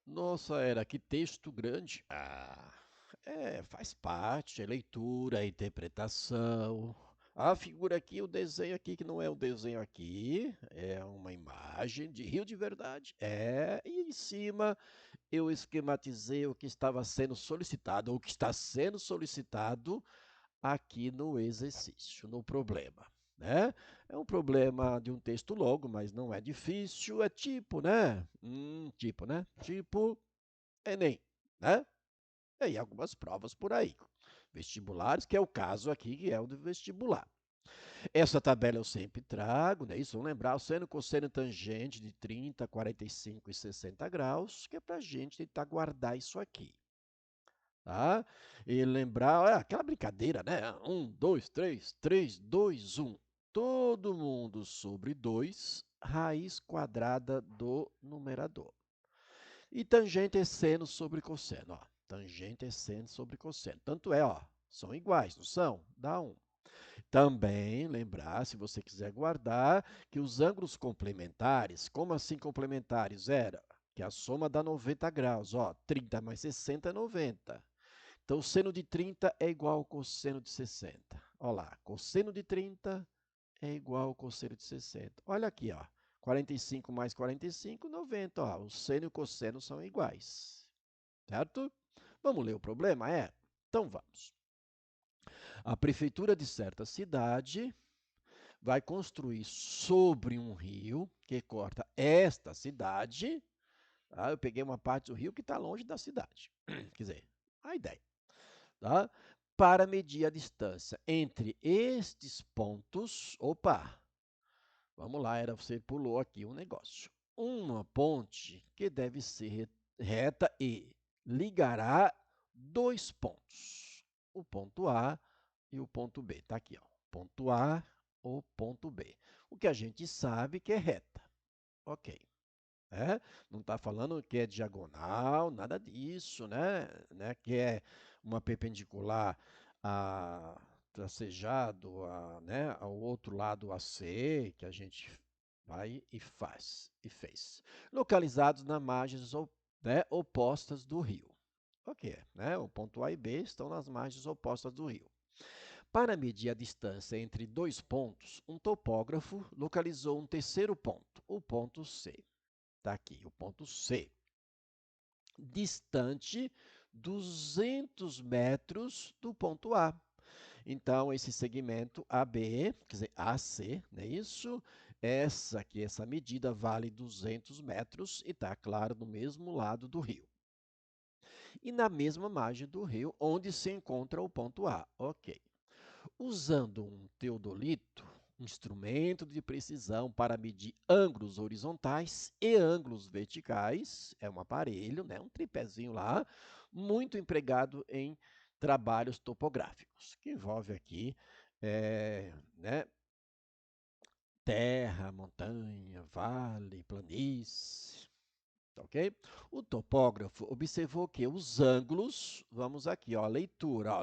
Nossa, era que texto grande. Faz parte, é leitura, é interpretação. A figura aqui, o desenho aqui, que não é um desenho aqui, é uma imagem de rio de verdade. E em cima eu esquematizei o que estava sendo solicitado, ou o que está sendo solicitado aqui no exercício, no problema, né? É um problema de um texto longo, mas não é difícil, é tipo, né? Tipo, né? Tipo Enem, né? E algumas provas por aí, vestibulares, que é o caso aqui, que é o do vestibular. Essa tabela eu sempre trago, né? Isso, vamos lembrar, o seno, cosseno e tangente de 30, 45 e 60 graus, que é para a gente tentar guardar isso aqui. Tá? E lembrar, aquela brincadeira, né? 2, 3, 2, 1. Todo mundo sobre 2, raiz quadrada do numerador. E tangente é seno sobre cosseno, ó. Tangente é seno sobre cosseno. Tanto é, ó, são iguais, não são? Dá 1. Também lembrar, se você quiser guardar, que os ângulos complementares, como assim complementares? Era que a soma dá 90 graus, ó, 30 mais 60 é 90. Então, o seno de 30 é igual ao cosseno de 60. Olha lá, cosseno de 30 é igual ao cosseno de 60. Olha aqui, ó, 45 mais 45, 90. Ó, o seno e o cosseno são iguais, certo? Vamos ler o problema? Então vamos. A prefeitura de certa cidade vai construir sobre um rio que corta esta cidade. Tá? Eu peguei uma parte do rio que está longe da cidade. Quer dizer, a ideia. Tá? Para medir a distância entre estes pontos. Opa, vamos lá, você pulou aqui um negócio. Uma ponte que deve ser reta e ligará dois pontos, o ponto A e o ponto B. Está aqui, ó, ponto A ou ponto B. O que a gente sabe que é reta. Ok. Não está falando que é diagonal, nada disso, né? Que é uma perpendicular a tracejado né, ao outro lado AC, que a gente vai e faz e fez. Localizados nas margens né, opostas do rio. Ok, né? O ponto A e B estão nas margens opostas do rio. Para medir a distância entre dois pontos, um topógrafo localizou um terceiro ponto, o ponto C. Está aqui, o ponto C. Distante 200 metros do ponto A. Então, esse segmento AB, quer dizer, AC, não é isso? Essa medida vale 200 metros e está, claro, no mesmo lado do rio. E na mesma margem do rio, onde se encontra o ponto A. Ok. Usando um teodolito, instrumento de precisão para medir ângulos horizontais e ângulos verticais, é um aparelho, né, um tripézinho lá, muito empregado em trabalhos topográficos, que envolve aqui né, terra, montanha, vale, planície. Tá ok? O topógrafo observou que os ângulos, vamos aqui, ó, leitura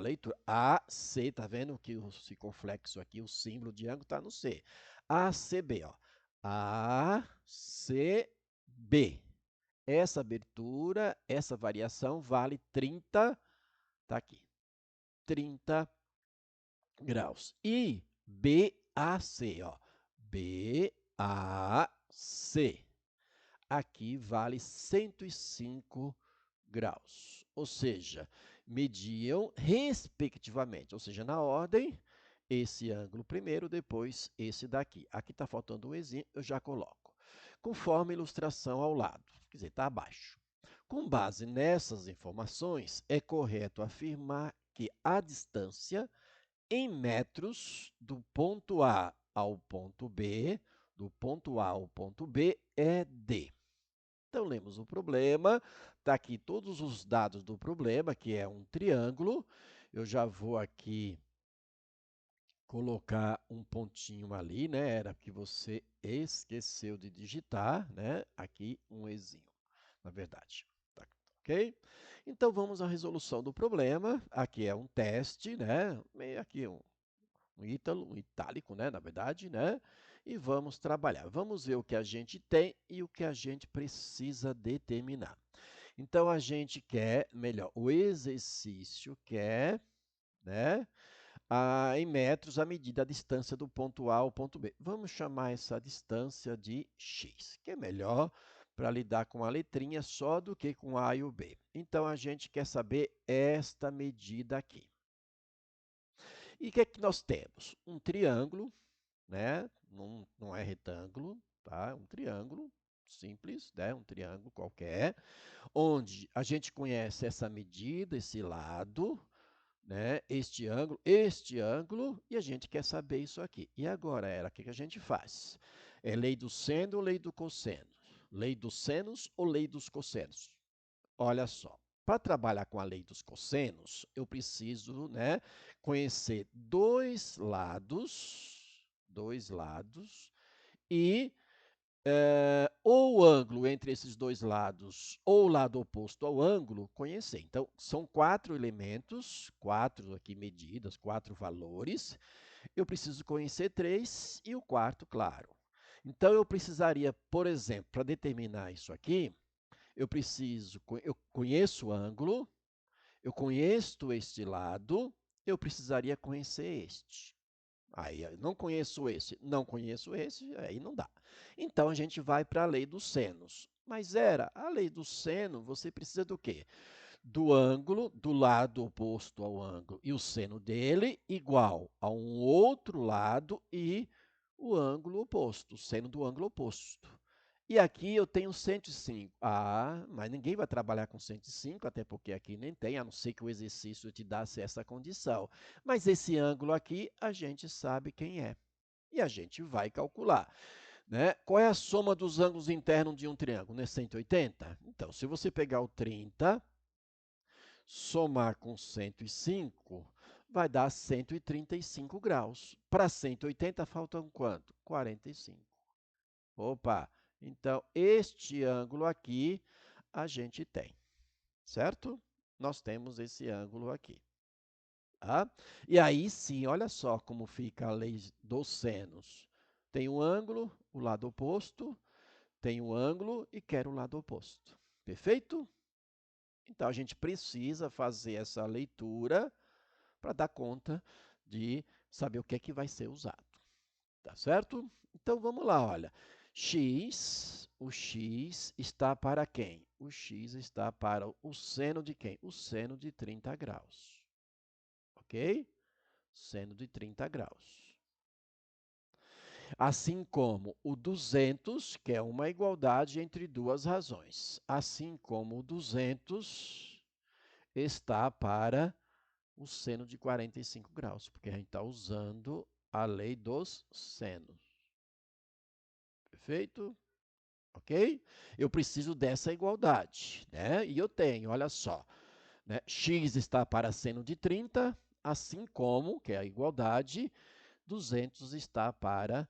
AC, tá vendo que o circunflexo aqui, o símbolo de ângulo está no C. ACB, ó. ACB. Essa abertura, essa variação vale 30, tá aqui, 30 graus. E BAC, ó. BAC aqui vale 105 graus. Ou seja, mediam respectivamente, ou seja, na ordem, esse ângulo primeiro, depois esse daqui. Aqui está faltando um exinho, eu já coloco. Conforme a ilustração ao lado, quer dizer, está abaixo. Com base nessas informações, é correto afirmar que a distância em metros do ponto A ao ponto B, do ponto A ao ponto B, é D. Então, lemos o problema, está aqui todos os dados do problema, que é um triângulo. Eu já vou aqui colocar um pontinho ali, né? Era que você esqueceu de digitar, né? Aqui um ezinho, na verdade. Tá, ok? Então, vamos à resolução do problema. Aqui é um teste, né? Aqui um itálico, né? Na verdade, né? E vamos trabalhar. Vamos ver o que a gente tem e o que a gente precisa determinar. Então, a gente quer, melhor, o exercício quer, né, em metros a medida da distância do ponto A ao ponto B. Vamos chamar essa distância de x, que é melhor para lidar com a letrinha só do que com A e o B. Então, a gente quer saber esta medida aqui. E o que é que nós temos? Um triângulo, né? Não é retângulo, tá? É um triângulo simples, né? Um triângulo qualquer, onde a gente conhece essa medida, esse lado, né? Este ângulo, e a gente quer saber isso aqui. E agora, o que a gente faz? É lei do seno ou lei do cosseno? Lei dos senos ou lei dos cossenos? Olha só, para trabalhar com a lei dos cossenos, eu preciso, né, conhecer dois lados e ou o ângulo entre esses dois lados ou o lado oposto ao ângulo, conhecer. Então, são 4 elementos, 4 aqui medidas, 4 valores. Eu preciso conhecer 3 e o quarto, claro. Então, eu precisaria, por exemplo, para determinar isso aqui, eu conheço o ângulo, eu conheço este lado, eu precisaria conhecer este. Aí, não conheço esse, não conheço esse, aí não dá. Então, a gente vai para a lei dos senos. Mas a lei do seno, você precisa do quê? Do ângulo, do lado oposto ao ângulo e o seno dele igual a um outro lado e o ângulo oposto, o seno do ângulo oposto. E aqui eu tenho 105. Mas ninguém vai trabalhar com 105, até porque aqui nem tem, a não ser que o exercício te desse essa condição. Mas esse ângulo aqui, a gente sabe quem é. E a gente vai calcular. Né? Qual é a soma dos ângulos internos de um triângulo? Não é 180? Então, se você pegar o 30, somar com 105, vai dar 135 graus. Para 180, faltam quanto? 45. Opa! Então, este ângulo aqui a gente tem, certo? Nós temos esse ângulo aqui. Tá? E aí sim, olha só como fica a lei dos senos. Tem um ângulo, o lado oposto, tem um ângulo e quero o lado oposto. Perfeito? Então, a gente precisa fazer essa leitura para dar conta de saber o que é que vai ser usado. Tá certo? Então, vamos lá, olha. O x está para quem? O x está para o seno de quem? O seno de 30 graus. Ok? Seno de 30 graus. Assim como o 200, que é uma igualdade entre duas razões. Assim como o 200 está para o seno de 45 graus, porque a gente está usando a lei dos senos. Perfeito? Ok? Eu preciso dessa igualdade, né? E eu tenho, olha só, né? X está para seno de 30, assim como, que é a igualdade, 200 está para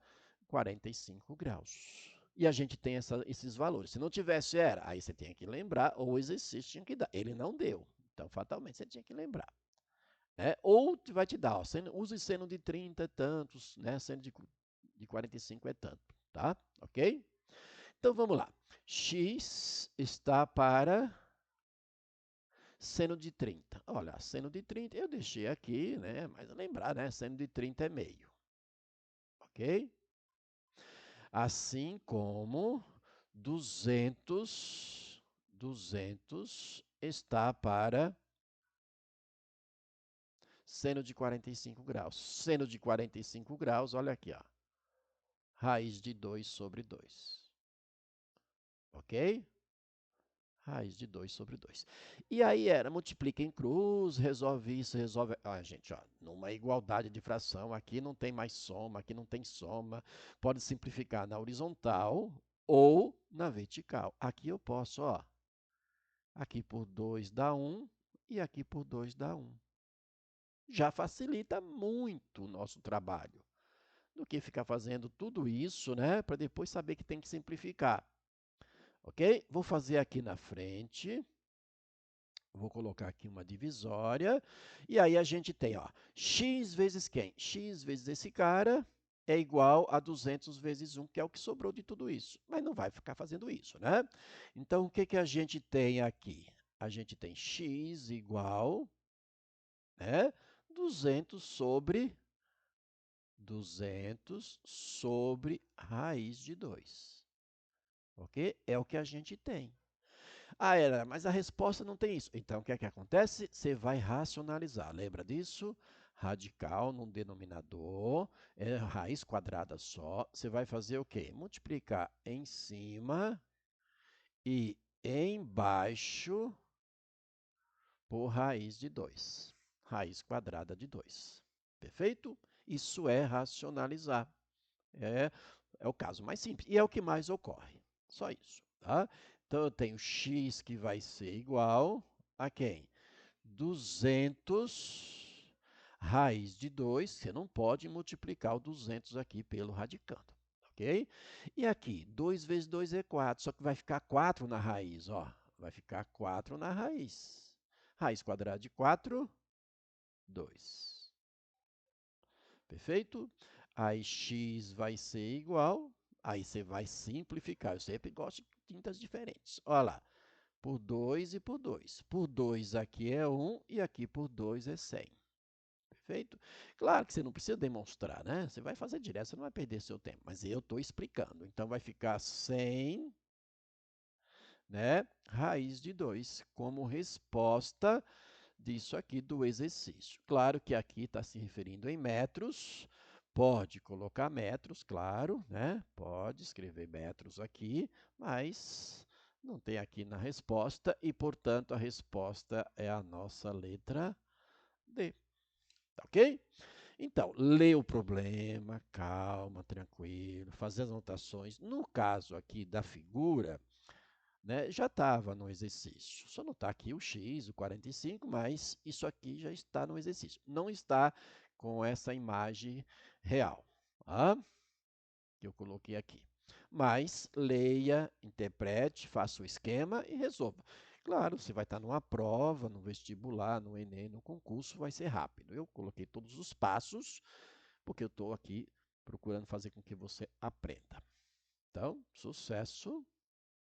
45 graus. E a gente tem esses valores. Se não tivesse, aí você tinha que lembrar, ou o exercício tinha que dar. Ele não deu, então fatalmente você tinha que lembrar. Né? Ou vai te dar, ó, use seno de 30 é tantos, né? Seno de 45 é tanto, tá? Ok? Então vamos lá. X está para seno de 30. Olha, seno de 30 eu deixei aqui, né? Mas lembrar, né? Seno de 30 é meio. Ok? Assim como 200 está para seno de 45 graus. Seno de 45 graus, olha aqui, ó. Raiz de 2 sobre 2. Ok? Raiz de 2 sobre 2. E aí multiplica em cruz, resolve isso, resolve... gente, ó, numa igualdade de fração, aqui não tem mais soma, aqui não tem soma. Pode simplificar na horizontal ou na vertical. Aqui eu posso, ó, aqui por 2 dá 1 e aqui por 2 dá 1. Já facilita muito o nosso trabalho do que ficar fazendo tudo isso, né, para depois saber que tem que simplificar. Ok? Vou fazer aqui na frente. Vou colocar aqui uma divisória. E aí a gente tem, ó, x vezes quem? X vezes esse cara é igual a 200 vezes 1, que é o que sobrou de tudo isso. Mas não vai ficar fazendo isso, né? Então, o que, que a gente tem aqui? A gente tem x igual, né, 200 sobre raiz de 2. Ok? É o que a gente tem. Ah, mas a resposta não tem isso. Então, o que é que acontece? Você vai racionalizar. Lembra disso? Radical no denominador, é raiz quadrada só. Você vai fazer o quê? Multiplicar em cima e embaixo por raiz de 2. Raiz quadrada de 2. Perfeito? Isso é racionalizar. É, é o caso mais simples. E é o que mais ocorre. Só isso. Tá? Então, eu tenho x que vai ser igual a quem? 200 raiz de 2. Você não pode multiplicar o 200 aqui pelo radicando. Ok? E aqui, 2 vezes 2 é 4. Só que vai ficar 4 na raiz. Ó. Vai ficar 4 na raiz. Raiz quadrada de 4, 2. Perfeito? Aí x vai ser igual, aí você vai simplificar. Eu sempre gosto de tintas diferentes. Olha lá, por 2 e por 2. Por 2 aqui é 1 e aqui por 2 é 100. Perfeito? Claro que você não precisa demonstrar, né? Você vai fazer direto, você não vai perder seu tempo. Mas eu estou explicando. Então, vai ficar 100, né, raiz de 2 como resposta disso aqui do exercício. Claro que aqui está se referindo em metros, pode colocar metros, claro, né? Pode escrever metros aqui, mas não tem aqui na resposta e, portanto, a resposta é a nossa letra D. Tá ok? Então, lê o problema, calma, tranquilo, fazer as anotações. No caso aqui da figura, né, já estava no exercício. Só não está aqui o x, o 45, mas isso aqui já está no exercício. Não está com essa imagem real, tá? Que eu coloquei aqui. Mas leia, interprete, faça o esquema e resolva. Claro, você vai estar numa prova, no vestibular, no Enem, no concurso, vai ser rápido. Eu coloquei todos os passos, porque eu estou aqui procurando fazer com que você aprenda. Então, sucesso!